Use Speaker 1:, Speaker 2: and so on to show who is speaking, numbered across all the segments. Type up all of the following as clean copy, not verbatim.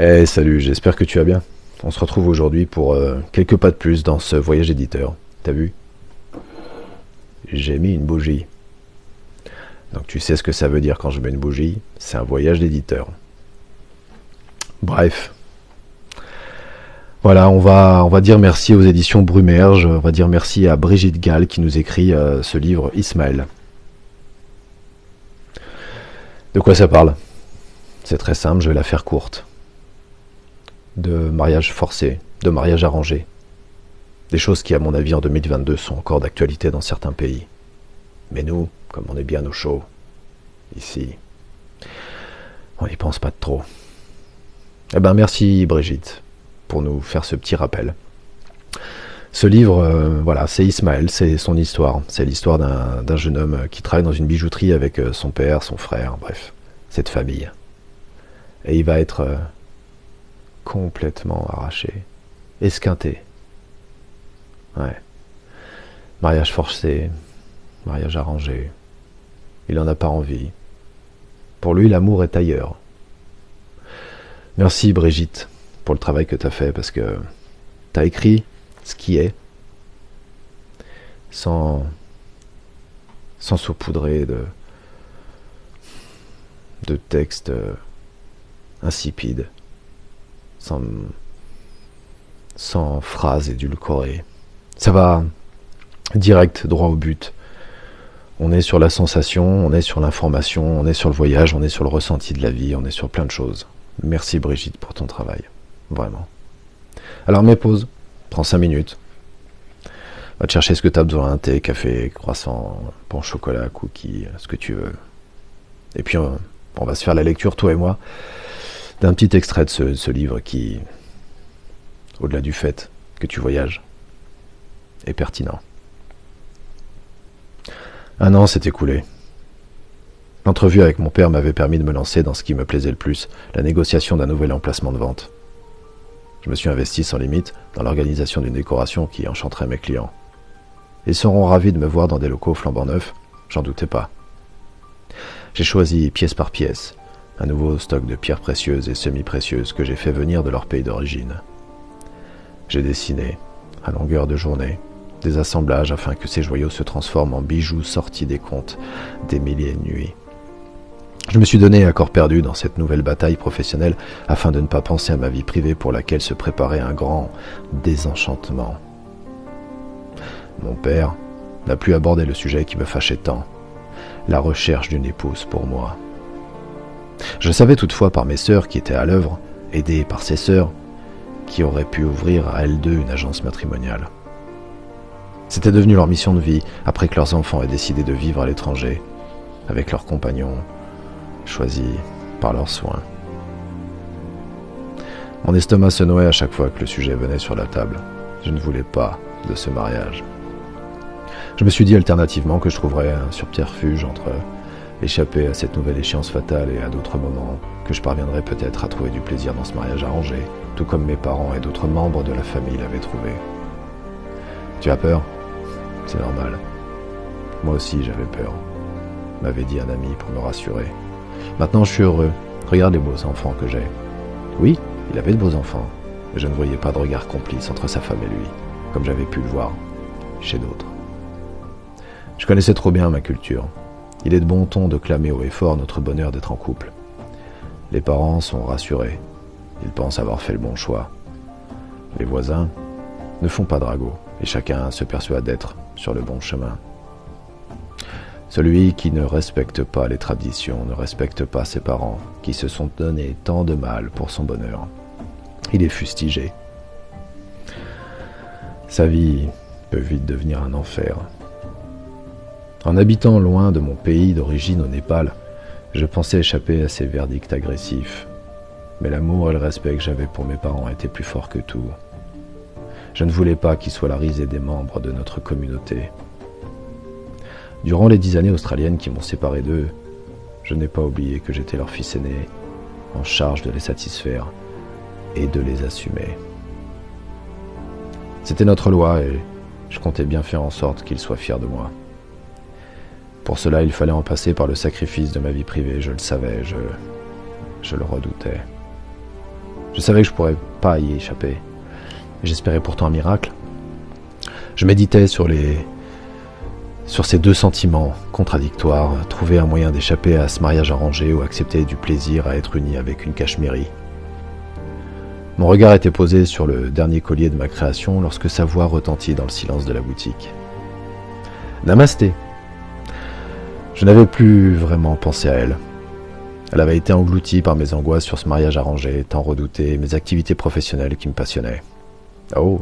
Speaker 1: Eh salut, j'espère que tu vas bien. On se retrouve aujourd'hui pour quelques pas de plus dans ce voyage éditeur. T'as vu? J'ai mis une bougie. Donc tu sais ce que ça veut dire quand je mets une bougie? C'est un voyage d'éditeur. Bref, voilà, on va dire merci aux éditions Brumerge, on va dire merci à Brigitte Gall qui nous écrit ce livre Ismaël. De quoi ça parle? C'est très simple, je vais la faire courte. De mariage forcé, de mariage arrangé. Des choses qui, à mon avis, en 2022 sont encore d'actualité dans certains pays. Mais nous, comme on est bien au chaud, ici, on n'y pense pas de trop. Eh ben merci Brigitte pour nous faire ce petit rappel. Ce livre, voilà, c'est Ismaël, c'est son histoire. C'est l'histoire d'un jeune homme qui travaille dans une bijouterie avec son père, son frère, bref, cette famille. Et il va être complètement arraché, esquinté. Ouais. Mariage forcé, mariage arrangé. Il n'en a pas envie. Pour lui, l'amour est ailleurs. Merci Brigitte pour le travail que tu as fait parce que tu as écrit ce qui est sans saupoudrer de textes insipides, sans, sans phrases édulcorées. Ça va direct, droit au but. On est sur la sensation, on est sur l'information, on est sur le voyage, on est sur le ressenti de la vie, on est sur plein de choses. Merci Brigitte pour ton travail. Vraiment. Alors mets pause, prends 5 minutes. Va te chercher ce que tu as besoin, thé, café, croissant, pain au chocolat, cookies, ce que tu veux. Et puis on va se faire la lecture, toi et moi, d'un petit extrait de ce livre qui, au-delà du fait que tu voyages, est pertinent. Un an s'est écoulé. L'entrevue avec mon père m'avait permis de me lancer dans ce qui me plaisait le plus, la négociation d'un nouvel emplacement de vente. Je me suis investi sans limite dans l'organisation d'une décoration qui enchanterait mes clients. Ils seront ravis de me voir dans des locaux flambant neufs, j'en doutais pas. J'ai choisi pièce par pièce un nouveau stock de pierres précieuses et semi-précieuses que j'ai fait venir de leur pays d'origine. J'ai dessiné, à longueur de journée, des assemblages afin que ces joyaux se transforment en bijoux sortis des contes des milliers de nuits. Je me suis donné à corps perdu dans cette nouvelle bataille professionnelle afin de ne pas penser à ma vie privée pour laquelle se préparait un grand désenchantement. Mon père n'a plus abordé le sujet qui me fâchait tant, la recherche d'une épouse pour moi. Je savais toutefois par mes sœurs qui étaient à l'œuvre, aidées par ces sœurs, qui auraient pu ouvrir à elles deux une agence matrimoniale. C'était devenu leur mission de vie après que leurs enfants aient décidé de vivre à l'étranger, avec leurs compagnons, choisis par leurs soins. Mon estomac se nouait à chaque fois que le sujet venait sur la table. Je ne voulais pas de ce mariage. Je me suis dit alternativement que je trouverais un subterfuge entre échapper à cette nouvelle échéance fatale et à d'autres moments, que je parviendrais peut-être à trouver du plaisir dans ce mariage arrangé, tout comme mes parents et d'autres membres de la famille l'avaient trouvé. Tu as peur? C'est normal. Moi aussi j'avais peur, m'avait dit un ami pour me rassurer. Maintenant je suis heureux. Regarde les beaux enfants que j'ai. Oui, il avait de beaux enfants, mais je ne voyais pas de regard complice entre sa femme et lui, comme j'avais pu le voir chez d'autres. Je connaissais trop bien ma culture. Il est de bon ton de clamer haut et fort notre bonheur d'être en couple. Les parents sont rassurés. Ils pensent avoir fait le bon choix. Les voisins ne font pas dragot et chacun se persuade d'être sur le bon chemin. Celui qui ne respecte pas les traditions ne respecte pas ses parents qui se sont donné tant de mal pour son bonheur. Il est fustigé. Sa vie peut vite devenir un enfer. En habitant loin de mon pays d'origine au Népal, je pensais échapper à ces verdicts agressifs. Mais l'amour et le respect que j'avais pour mes parents étaient plus forts que tout. Je ne voulais pas qu'ils soient la risée des membres de notre communauté. Durant les 10 années australiennes qui m'ont séparé d'eux, je n'ai pas oublié que j'étais leur fils aîné, en charge de les satisfaire et de les assumer. C'était notre loi et je comptais bien faire en sorte qu'ils soient fiers de moi. Pour cela, il fallait en passer par le sacrifice de ma vie privée, je le savais, je le redoutais. Je savais que je pourrais pas y échapper. J'espérais pourtant un miracle. Je méditais sur ces deux sentiments contradictoires, trouver un moyen d'échapper à ce mariage arrangé ou accepter du plaisir à être uni avec une cachemirie. Mon regard était posé sur le dernier collier de ma création lorsque sa voix retentit dans le silence de la boutique. Namasté. Je n'avais plus vraiment pensé à elle. Elle avait été engloutie par mes angoisses sur ce mariage arrangé, tant redouté, et mes activités professionnelles qui me passionnaient. Oh,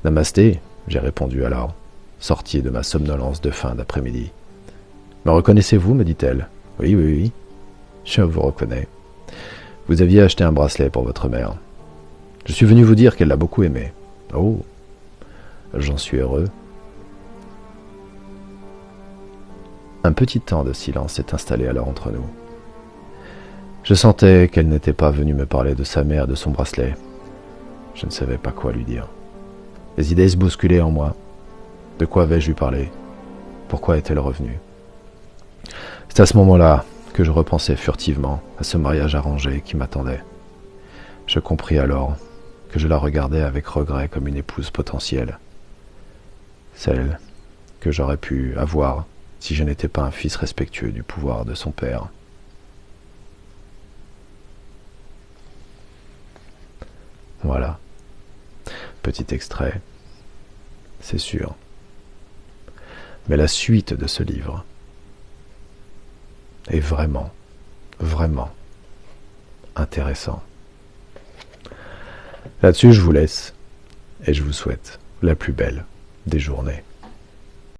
Speaker 1: namasté, j'ai répondu alors, sorti de ma somnolence de fin d'après-midi. Me reconnaissez-vous, me dit-elle. Oui, oui, oui, je vous reconnais. Vous aviez acheté un bracelet pour votre mère. Je suis venu vous dire qu'elle l'a beaucoup aimé. Oh, j'en suis heureux. Un petit temps de silence s'est installé alors entre nous. Je sentais qu'elle n'était pas venue me parler de sa mère et de son bracelet. Je ne savais pas quoi lui dire. Les idées se bousculaient en moi. De quoi avais-je lui parlé? Pourquoi est-elle revenue? C'est à ce moment-là que je repensais furtivement à ce mariage arrangé qui m'attendait. Je compris alors que je la regardais avec regret comme une épouse potentielle. Celle que j'aurais pu avoir si je n'étais pas un fils respectueux du pouvoir de son père. Voilà, petit extrait, c'est sûr. Mais la suite de ce livre est vraiment, vraiment intéressant. Là-dessus, je vous laisse et je vous souhaite la plus belle des journées.